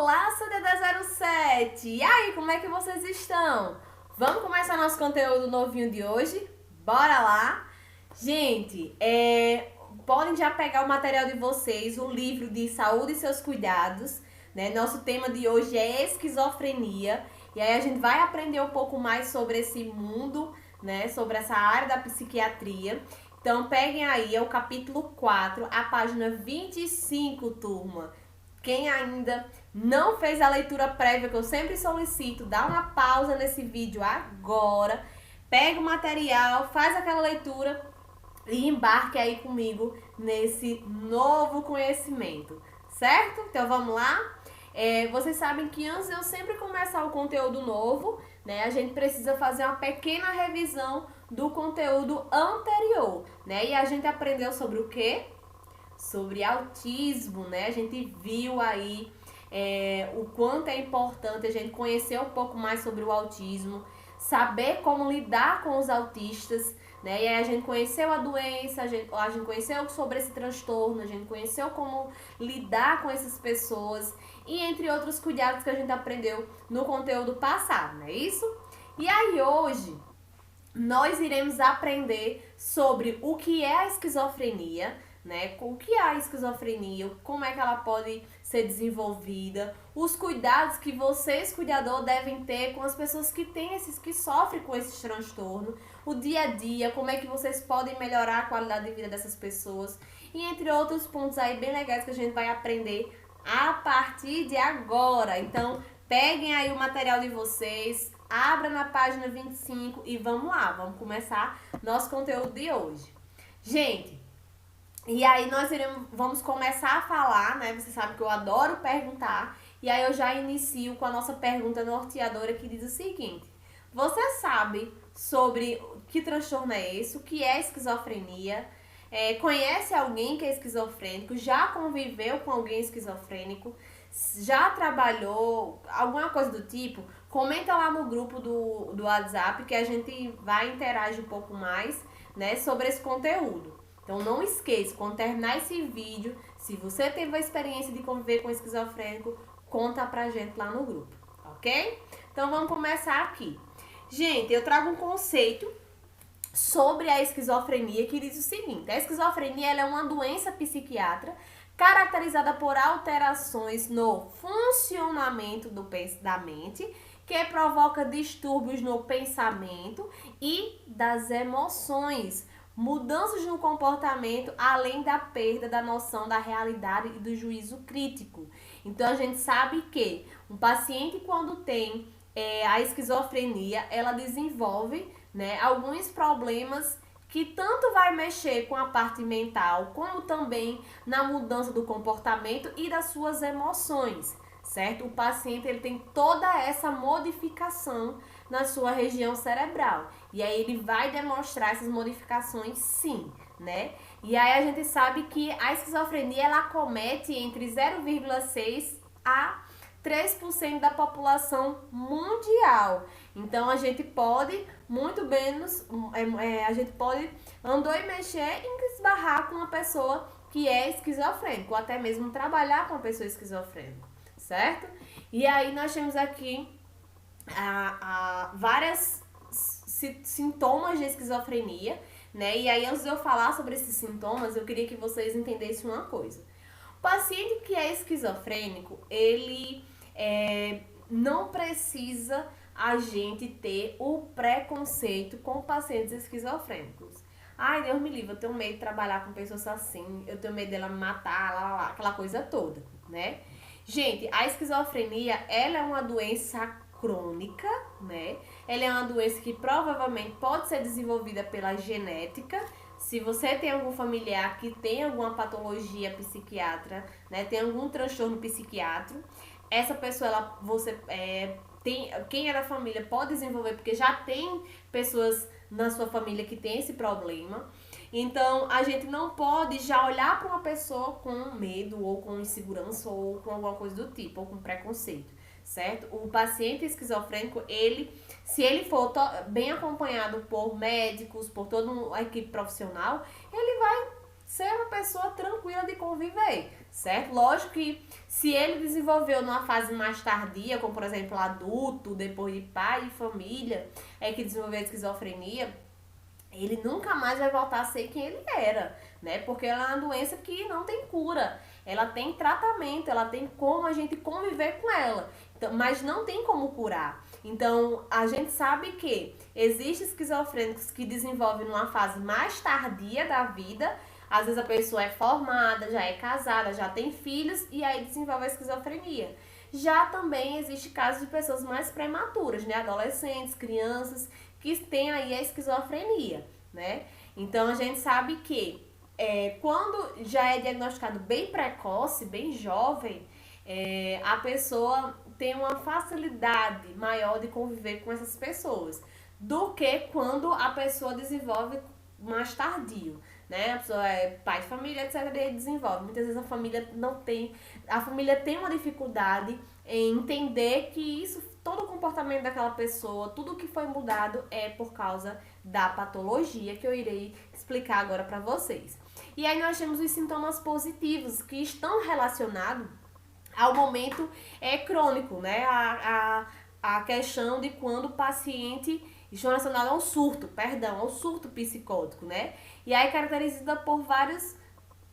Olá, CDD07! E aí, como é que vocês estão? Vamos começar nosso conteúdo novinho de hoje? Bora lá! Gente, podem já pegar o material de vocês, o livro de Saúde e Seus Cuidados, né? Nosso tema de hoje é esquizofrenia. E aí a gente vai aprender um pouco mais sobre esse mundo, né? Sobre essa área da psiquiatria. Então peguem aí, é o capítulo 4, a página 25, turma. Quem ainda não fez a leitura prévia, que eu sempre solicito, dá uma pausa nesse vídeo agora, pega o material, faz aquela leitura e embarque aí comigo nesse novo conhecimento, certo? Então vamos lá? Vocês sabem que antes de eu sempre começar o conteúdo novo, né, a gente precisa fazer uma pequena revisão do conteúdo anterior, né? E a gente aprendeu sobre o quê? Sobre autismo, né? A gente viu aí o quanto é importante a gente conhecer um pouco mais sobre o autismo, saber como lidar com os autistas, né? E aí a gente conheceu a doença, a gente conheceu sobre esse transtorno, a gente conheceu como lidar com essas pessoas e entre outros cuidados que a gente aprendeu no conteúdo passado, não é isso? E aí hoje nós iremos aprender sobre o que é a esquizofrenia, né? O que é a esquizofrenia, como é que ela pode ser desenvolvida, os cuidados que vocês, cuidador, devem ter com as pessoas que sofrem com esse transtorno, o dia a dia, como é que vocês podem melhorar a qualidade de vida dessas pessoas, e entre outros pontos aí bem legais que a gente vai aprender a partir de agora. Então, peguem aí o material de vocês, abra na página 25 e vamos lá, vamos começar nosso conteúdo de hoje. Gente, e aí vamos começar a falar, né? Você sabe que eu adoro perguntar, e aí eu já inicio com a nossa pergunta norteadora que diz o seguinte: você sabe sobre que transtorno é esse, o que é esquizofrenia? Conhece alguém que é esquizofrênico? Já conviveu com alguém esquizofrênico? Já trabalhou? Alguma coisa do tipo? Comenta lá no grupo do WhatsApp que a gente vai interagir um pouco mais, né, sobre esse conteúdo. Então não esqueça, quando terminar esse vídeo, se você teve a experiência de conviver com esquizofrênico, conta pra gente lá no grupo, ok? Então vamos começar aqui. Gente, eu trago um conceito sobre a esquizofrenia que diz o seguinte: a esquizofrenia ela é uma doença psiquiátrica caracterizada por alterações no funcionamento da mente, que provoca distúrbios no pensamento e das emoções, mudanças no comportamento, além da perda da noção da realidade e do juízo crítico. Então a gente sabe que um paciente, quando tem a esquizofrenia, ela desenvolve, né, alguns problemas que tanto vai mexer com a parte mental, como também na mudança do comportamento e das suas emoções, certo? O paciente ele tem toda essa modificação na sua região cerebral. E aí ele vai demonstrar essas modificações sim, né? E aí a gente sabe que a esquizofrenia ela acomete entre 0,6 a 3% da população mundial. Então a gente pode muito menos, a gente pode andou e mexer e esbarrar com uma pessoa que é esquizofrênica, ou até mesmo trabalhar com uma pessoa esquizofrênica, certo? E aí nós temos aqui várias sintomas de esquizofrenia, né? E aí antes de eu falar sobre esses sintomas, eu queria que vocês entendessem uma coisa. O paciente que é esquizofrênico, ele não precisa a gente ter o preconceito com pacientes esquizofrênicos. Ai, Deus me livre, eu tenho medo de trabalhar com pessoas assim, eu tenho medo dela me matar, lá, aquela coisa toda, né? Gente, a esquizofrenia, ela é uma doença crônica, né? Ela é uma doença que provavelmente pode ser desenvolvida pela genética. Se você tem algum familiar que tem alguma patologia psiquiátrica, né, tem algum transtorno psiquiátrico, essa pessoa, quem é da família pode desenvolver, porque já tem pessoas na sua família que tem esse problema. Então, a gente não pode já olhar para uma pessoa com medo, ou com insegurança, ou com alguma coisa do tipo, ou com preconceito, certo? O paciente esquizofrênico, se ele for bem acompanhado por médicos, por toda uma equipe profissional, ele vai ser uma pessoa tranquila de conviver, certo? Lógico que se ele desenvolveu numa fase mais tardia, como por exemplo adulto, depois de pai e família, é que desenvolveu a esquizofrenia, ele nunca mais vai voltar a ser quem ele era, né? Porque ela é uma doença que não tem cura. Ela tem tratamento, ela tem como a gente conviver com ela, então, mas não tem como curar. Então, a gente sabe que existem esquizofrênicos que desenvolvem numa fase mais tardia da vida. Às vezes a pessoa é formada, já é casada, já tem filhos e aí desenvolve a esquizofrenia. Já também existe casos de pessoas mais prematuras, né? Adolescentes, crianças, que têm aí a esquizofrenia, né? Então a gente sabe que quando já é diagnosticado bem precoce, bem jovem, a pessoa tem uma facilidade maior de conviver com essas pessoas do que quando a pessoa desenvolve mais tardio, né? A pessoa é pai de família, etc. E desenvolve. Muitas vezes a família não tem, a família tem uma dificuldade em entender que isso, todo o comportamento daquela pessoa, tudo que foi mudado é por causa da patologia que eu irei explicar agora para vocês. E aí nós temos os sintomas positivos que estão relacionados ao momento crônico, né? A questão de quando o paciente está relacionado ao surto, ao surto psicótico, né? E aí caracterizada por vários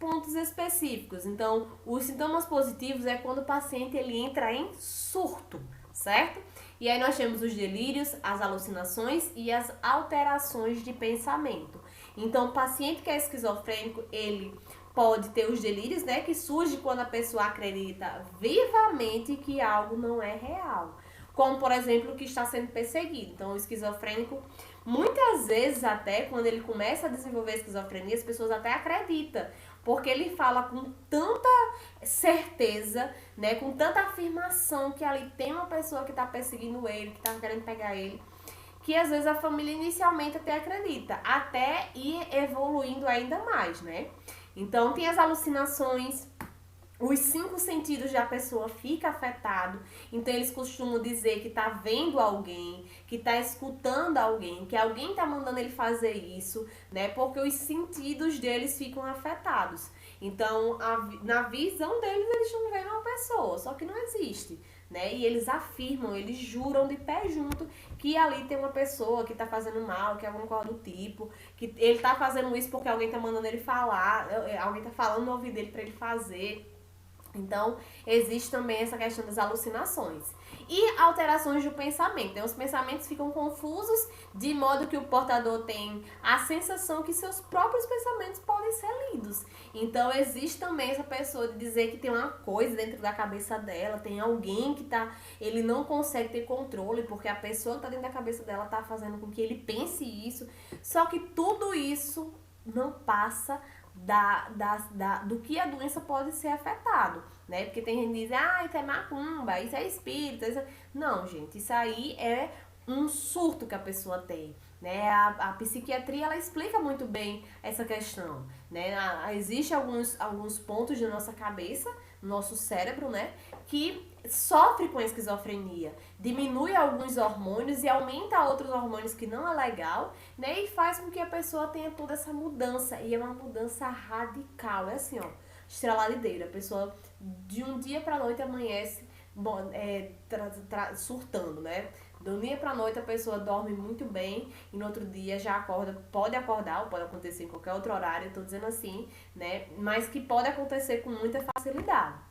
pontos específicos. Então, os sintomas positivos é quando o paciente ele entra em surto, certo? E aí nós temos os delírios, as alucinações e as alterações de pensamento. Então, o paciente que é esquizofrênico, ele pode ter os delírios, né, que surge quando a pessoa acredita vivamente que algo não é real. Como, por exemplo, que está sendo perseguido. Então, o esquizofrênico, muitas vezes até, quando ele começa a desenvolver a esquizofrenia, as pessoas até acreditam. Porque ele fala com tanta certeza, né, com tanta afirmação que ali tem uma pessoa que está perseguindo ele, que está querendo pegar ele, que às vezes a família inicialmente até acredita, até ir evoluindo ainda mais, né? Então, tem as alucinações, os 5 sentidos da pessoa fica afetado. Então, eles costumam dizer que tá vendo alguém, que tá escutando alguém, que alguém tá mandando ele fazer isso, né? Porque os sentidos deles ficam afetados. Então, na visão deles, eles estão vendo uma pessoa, só que não existe, né? E eles afirmam, eles juram de pé junto que ali tem uma pessoa que tá fazendo mal, que é alguma coisa do tipo, que ele tá fazendo isso porque alguém tá mandando ele falar, alguém tá falando no ouvido dele pra ele fazer. Então, existe também essa questão das alucinações. E alterações do pensamento. Então, os pensamentos ficam confusos, de modo que o portador tem a sensação que seus próprios pensamentos podem ser lidos. Então, existe também essa pessoa de dizer que tem uma coisa dentro da cabeça dela, tem alguém que ele não consegue ter controle, porque a pessoa que está dentro da cabeça dela está fazendo com que ele pense isso. Só que tudo isso não passa do que a doença pode ser afetado, né? Porque tem gente que diz, isso é macumba, isso é espírito, isso é... Não, gente, isso aí é um surto que a pessoa tem, né? A psiquiatria, ela explica muito bem essa questão, né? Existem alguns pontos da nossa cabeça, no nosso cérebro, né? Que sofre com a esquizofrenia, diminui alguns hormônios e aumenta outros hormônios que não é legal, né? E faz com que a pessoa tenha toda essa mudança, e é uma mudança radical, é assim, ó, estrelalideira, a pessoa de um dia pra noite amanhece surtando, né? Do dia pra noite a pessoa dorme muito bem e no outro dia já acorda, pode acordar, ou pode acontecer em qualquer outro horário, eu tô dizendo assim, né? Mas que pode acontecer com muita facilidade.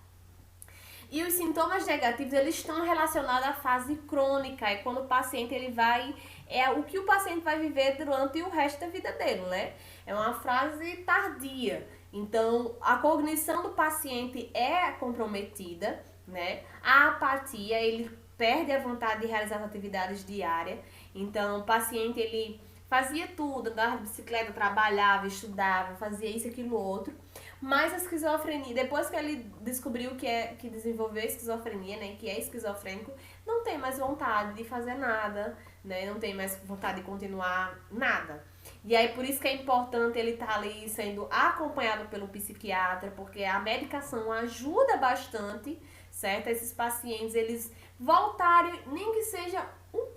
E os sintomas negativos, eles estão relacionados à fase crônica, é quando o paciente ele vai, é o que o paciente vai viver durante o resto da vida dele, né? É uma fase tardia. Então, a cognição do paciente é comprometida, né? A apatia, ele perde a vontade de realizar as atividades diárias. Então, o paciente, ele fazia tudo, andava de bicicleta, trabalhava, estudava, fazia isso, aquilo, outro. Mas a esquizofrenia, depois que ele descobriu que desenvolveu a esquizofrenia, né, que é esquizofrênico, não tem mais vontade de fazer nada, né, não tem mais vontade de continuar nada. E aí por isso que é importante ele estar ali sendo acompanhado pelo psiquiatra, porque a medicação ajuda bastante, certo? Esses pacientes, eles voltarem, nem que seja um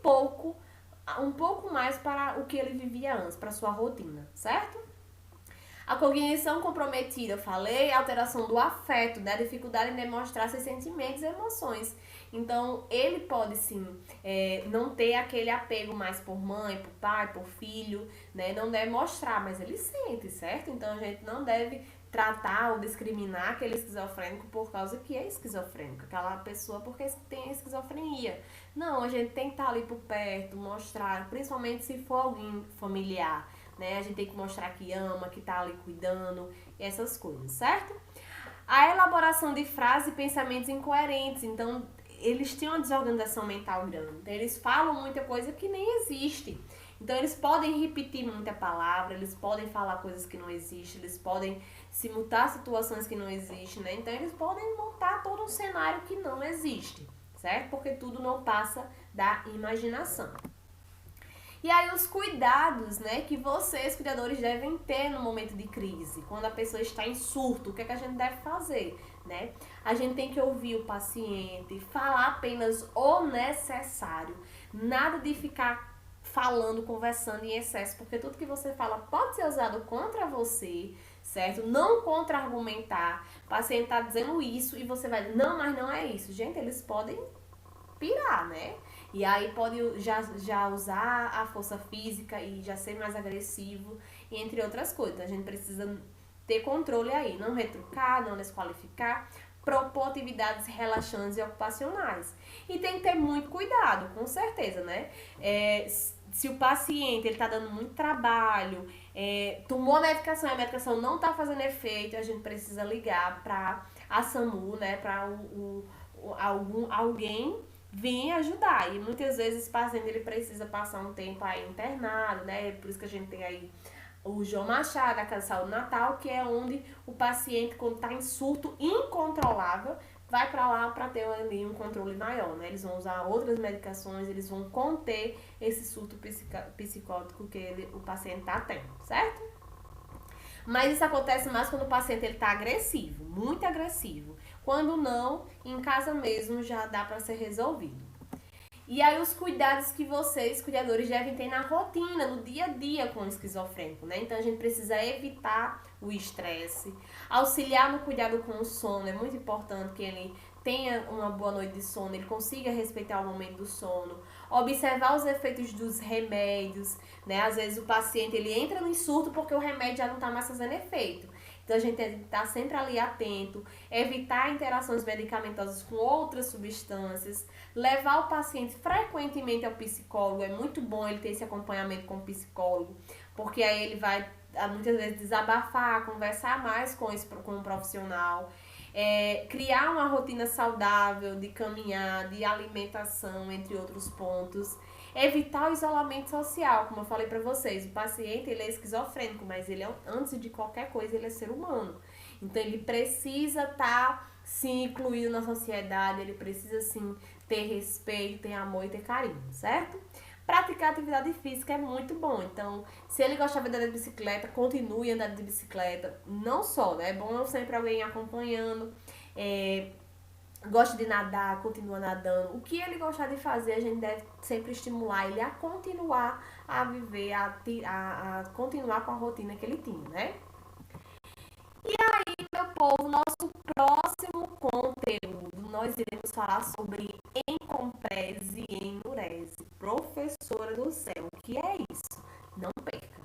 pouco mais para o que ele vivia antes, para a sua rotina, certo? A cognição comprometida, eu falei, a alteração do afeto, né? A dificuldade em demonstrar seus sentimentos e emoções. Então, ele pode sim não ter aquele apego mais por mãe, por pai, por filho, né? Não deve mostrar, mas ele sente, certo? Então, a gente não deve tratar ou discriminar aquele esquizofrênico por causa que é esquizofrênico, aquela pessoa porque tem esquizofrenia. Não, a gente tem que estar ali por perto, mostrar, principalmente se for alguém familiar, né? A gente tem que mostrar que ama, que tá ali cuidando, essas coisas, certo? A elaboração de frases e pensamentos incoerentes, então eles têm uma desorganização mental grande, então, eles falam muita coisa que nem existe. Então eles podem repetir muita palavra, eles podem falar coisas que não existem, eles podem simular situações que não existem, né? Então eles podem montar todo um cenário que não existe, certo? Porque tudo não passa da imaginação. E aí os cuidados, né, que vocês, cuidadores, devem ter no momento de crise, quando a pessoa está em surto, o que é que a gente deve fazer, né? A gente tem que ouvir o paciente, falar apenas o necessário, nada de ficar falando, conversando em excesso, porque tudo que você fala pode ser usado contra você, certo? Não contra-argumentar. O paciente tá dizendo isso e você vai, não, mas não é isso. Gente, eles podem pirar, né? E aí pode já usar a força física e já ser mais agressivo, entre outras coisas. A gente precisa ter controle aí, não retrucar, não desqualificar, propor atividades relaxantes e ocupacionais. E tem que ter muito cuidado, com certeza, né? Se o paciente ele tá dando muito trabalho, tomou a medicação não tá fazendo efeito, a gente precisa ligar para a SAMU, né? Para alguém vir ajudar. E muitas vezes esse paciente ele precisa passar um tempo aí internado, né? Por isso que a gente tem aí o João Machado, a Casa de Saúde Natal, que é onde o paciente, quando está em surto incontrolável, vai para lá para ter ali um controle maior, né? Eles vão usar outras medicações, eles vão conter esse surto psicótico que o paciente está tendo, certo? Mas isso acontece mais quando o paciente está agressivo, muito agressivo. Quando não, em casa mesmo já dá para ser resolvido. E aí os cuidados que vocês, cuidadores, devem ter na rotina, no dia a dia com o esquizofrênico, né? Então a gente precisa evitar o estresse, auxiliar no cuidado com o sono, é muito importante que ele tenha uma boa noite de sono, ele consiga respeitar o momento do sono, observar os efeitos dos remédios, né? Às vezes o paciente ele entra no surto porque o remédio já não está mais fazendo efeito. Então a gente tem que estar sempre ali atento, evitar interações medicamentosas com outras substâncias, levar o paciente frequentemente ao psicólogo, é muito bom ele ter esse acompanhamento com o psicólogo, porque aí ele vai muitas vezes desabafar, conversar mais com o profissional, criar uma rotina saudável de caminhar, de alimentação, entre outros pontos. Evitar o isolamento social, como eu falei para vocês, o paciente ele é esquizofrênico, mas ele antes de qualquer coisa ele é ser humano. Então ele precisa estar sim incluído na sociedade, ele precisa sim ter respeito, ter amor e ter carinho, certo? Praticar atividade física é muito bom, então se ele gostava de andar de bicicleta, continue andando de bicicleta, não só, né? É bom sempre alguém acompanhando, gosta de nadar, continua nadando. O que ele gostar de fazer, a gente deve sempre estimular ele a continuar a viver, a continuar com a rotina que ele tinha, né? E aí, meu povo, nosso próximo conteúdo, nós iremos falar sobre encomprese e enurese. Professora do céu, o que é isso? Não perca.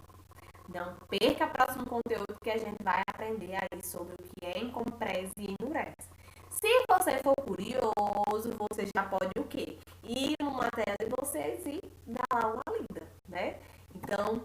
Não perca o próximo conteúdo que a gente vai aprender aí sobre o que é encomprese e enurese. Se você for curioso, você já pode o quê? Ir no material de vocês e dar lá uma lida, né? Então,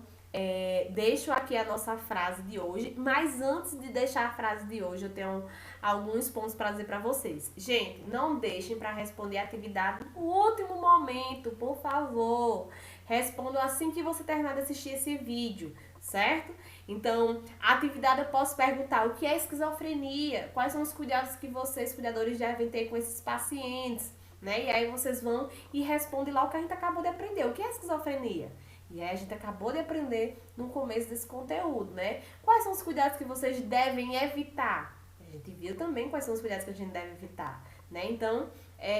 deixo aqui a nossa frase de hoje, mas antes de deixar a frase de hoje, eu tenho alguns pontos para dizer para vocês. Gente, não deixem para responder a atividade no último momento, por favor. Respondam assim que você terminar de assistir esse vídeo, certo? Então, a atividade eu posso perguntar o que é esquizofrenia, quais são os cuidados que vocês, cuidadores, devem ter com esses pacientes, né? E aí vocês vão e respondem lá o que a gente acabou de aprender, o que é esquizofrenia. E aí a gente acabou de aprender no começo desse conteúdo, né? Quais são os cuidados que vocês devem evitar? A gente viu também quais são os cuidados que a gente deve evitar, né? Então,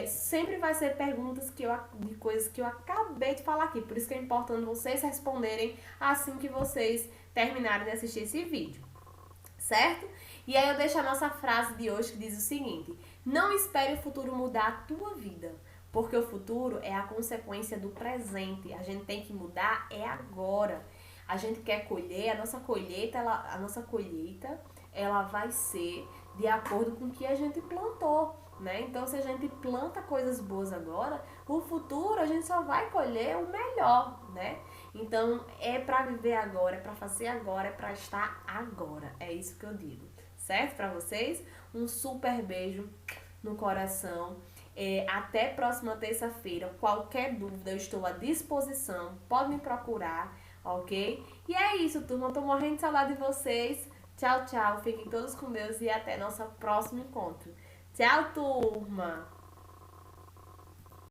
sempre vai ser perguntas de coisas que eu acabei de falar aqui. Por isso que é importante vocês responderem assim que vocês terminarem de assistir esse vídeo. certo? E aí eu deixo a nossa frase de hoje que diz o seguinte: não espere o futuro mudar a tua vida, porque o futuro é a consequência do presente. A gente tem que mudar é agora. A gente quer colher, a nossa colheita, ela vai ser de acordo com o que a gente plantou, né? Então, se a gente planta coisas boas agora, o futuro a gente só vai colher o melhor, né? Então, é para viver agora, é para fazer agora, é para estar agora. É isso que eu digo, certo? Para vocês, um super beijo no coração. Até próxima terça-feira. Qualquer dúvida, eu estou à disposição. Pode me procurar, ok? E é isso, turma. Eu tô morrendo de saudade de vocês. Tchau, tchau. Fiquem todos com Deus e até nosso próximo encontro. Tchau, turma!